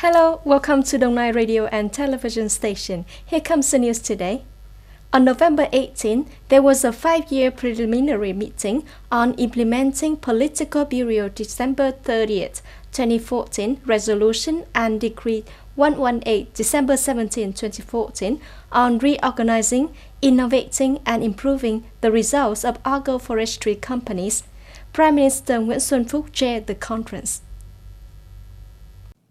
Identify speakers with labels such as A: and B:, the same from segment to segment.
A: Hello, welcome to Đồng Nai Radio and Television Station. Here comes the news today. On November 18, there was a 5-year preliminary meeting on implementing Political Bureau December 30th, 2014 Resolution and Decree 118 December 17, 2014 on reorganizing, innovating and improving the results of agroforestry companies. Prime Minister Nguyễn Xuân Phúc chaired the conference.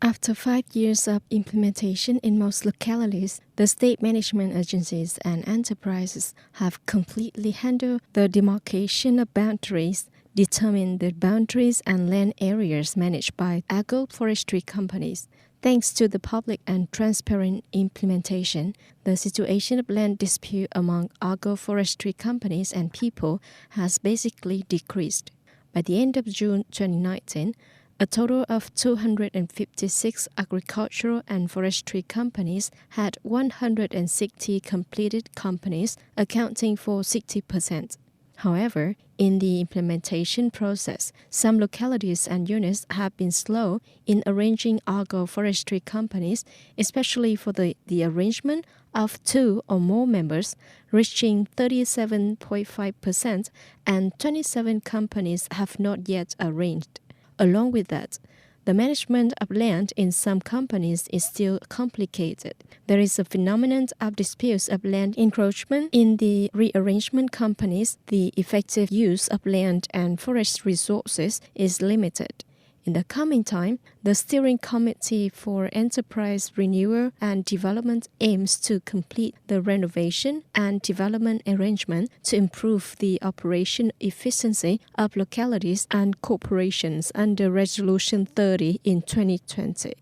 A: After 5 years of implementation in most localities, the state management agencies and enterprises have completely handled the demarcation of boundaries, determined the boundaries and land areas managed by agroforestry companies. Thanks to the public and transparent implementation, the situation of land dispute among agroforestry companies and people has basically decreased. By the end of June 2019, a total of 256 agricultural and forestry companies had 160 completed companies, accounting for 60%. However, in the implementation process, some localities and units have been slow in arranging agroforestry companies, especially for the arrangement of 2 or more members, reaching 37.5%, and 27 companies have not yet arranged. Along with that, the management of land in some companies is still complicated. There is a phenomenon of disputes of land encroachment in the rearrangement companies. The effective use of land and forest resources is limited. In the coming time, the Steering Committee for Enterprise Renewal and Development aims to complete the renovation and development arrangement to improve the operation efficiency of localities and corporations under Resolution 30 in 2020.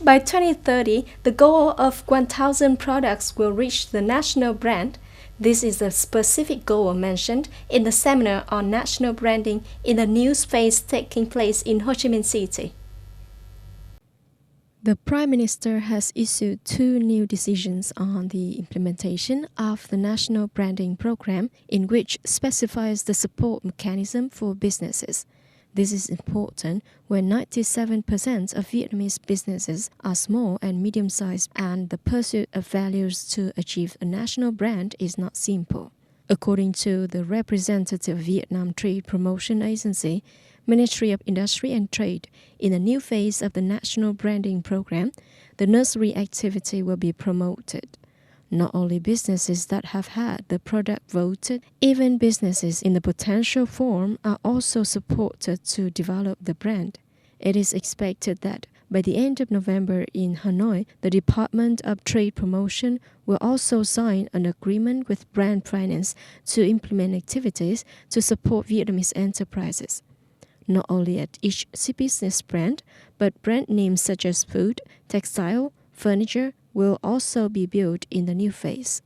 A: By 2030, the goal of 1,000 products will reach the national brand. This is a specific goal mentioned in the seminar on national branding in the news phase taking place in Ho Chi Minh City. The Prime Minister has issued 2 new decisions on the implementation of the National Branding Program, in which specifies the support mechanism for businesses. This is important when 97% of Vietnamese businesses are small and medium-sized, and the pursuit of values to achieve a national brand is not simple. According to the representative Vietnam Trade Promotion Agency, Ministry of Industry and Trade, in a new phase of the National Branding Program, the nursery activity will be promoted. Not only businesses that have had the product voted, even businesses in the potential form are also supported to develop the brand. It is expected that by the end of November in Hanoi, the Department of Trade Promotion will also sign an agreement with Brand Finance to implement activities to support Vietnamese enterprises. Not only at each business brand, but brand names such as food, textile, furniture, will also be built in the new phase.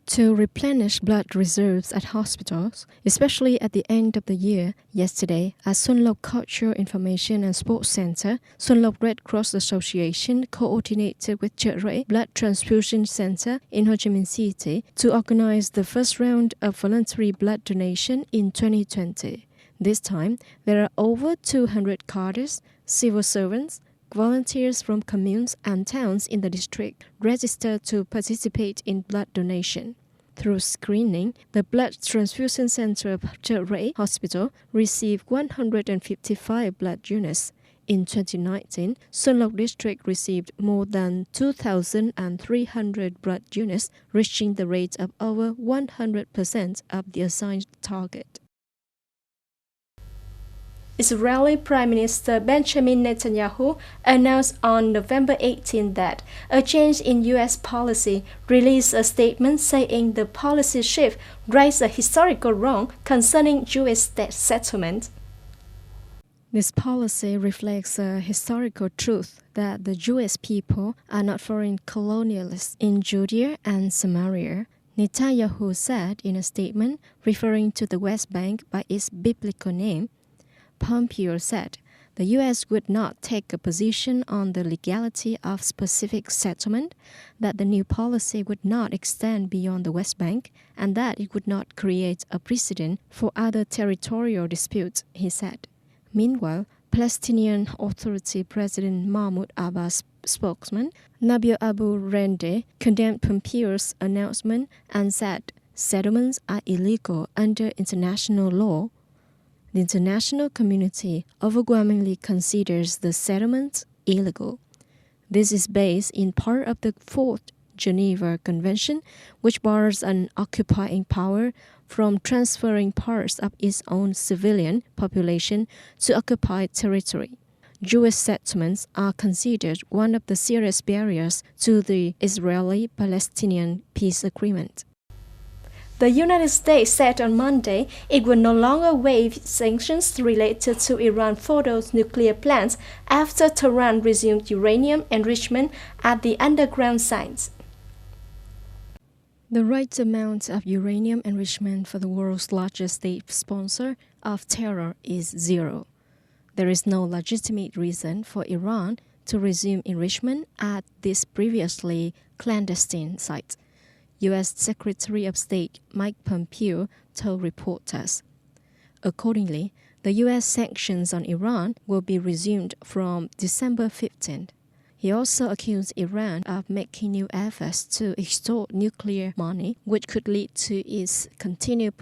A: To replenish blood reserves at hospitals, especially at the end of the year, yesterday at Xuân Lộc Cultural Information and Sports Center, Xuân Lộc Red Cross Association coordinated with Chợ Rẫy Blood Transfusion Center in Ho Chi Minh City to organize the first round of voluntary blood donation in 2020. This time, there are over 200 cadres, civil servants, volunteers from communes and towns in the district registered to participate in blood donation. Through screening, the Blood Transfusion Center of Chợ Rẫy Hospital received 155 blood units. In 2019, Xuân Lộc District received more than 2,300 blood units, reaching the rate of over 100% of the assigned target. Israeli Prime Minister Benjamin Netanyahu announced on November 18 that a change in U.S. policy released a statement saying the policy shift rights a historical wrong concerning Jewish settlement. This policy reflects a historical truth that the Jewish people are not foreign colonialists in Judea and Samaria. Netanyahu said in a statement referring to the West Bank by its biblical name. Pompeo said the U.S. would not take a position on the legality of specific settlement, that the new policy would not extend beyond the West Bank, and that it would not create a precedent for other territorial disputes, he said. Meanwhile, Palestinian Authority President Mahmoud Abbas' spokesman, Nabil Abu Rende, condemned Pompeo's announcement and said settlements are illegal under international law. The international community overwhelmingly considers the settlements illegal. This is based in part of the Fourth Geneva Convention, which bars an occupying power from transferring parts of its own civilian population to occupied territory. Jewish settlements are considered one of the serious barriers to the Israeli-Palestinian peace agreement. The United States said on Monday it would no longer waive sanctions related to Iran Fordo's nuclear plants after Tehran resumed uranium enrichment at the underground sites. The right amount of uranium enrichment for the world's largest state sponsor of terror is zero. There is no legitimate reason for Iran to resume enrichment at this previously clandestine site, U.S. Secretary of State Mike Pompeo told reporters. Accordingly, the U.S. sanctions on Iran will be resumed from December 15th. He also accused Iran of making new efforts to extort nuclear money, which could lead to its continued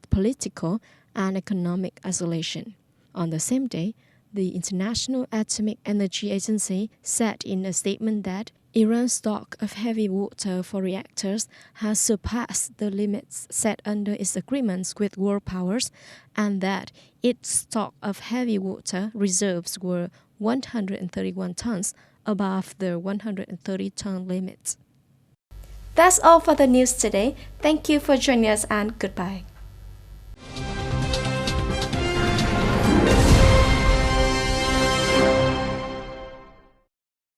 A: political and economic isolation. On the same day, the International Atomic Energy Agency said in a statement that Iran's stock of heavy water for reactors has surpassed the limits set under its agreements with world powers, and that its stock of heavy water reserves were 131 tons above the 130-ton limit. That's all for the news today. Thank you for joining us and goodbye.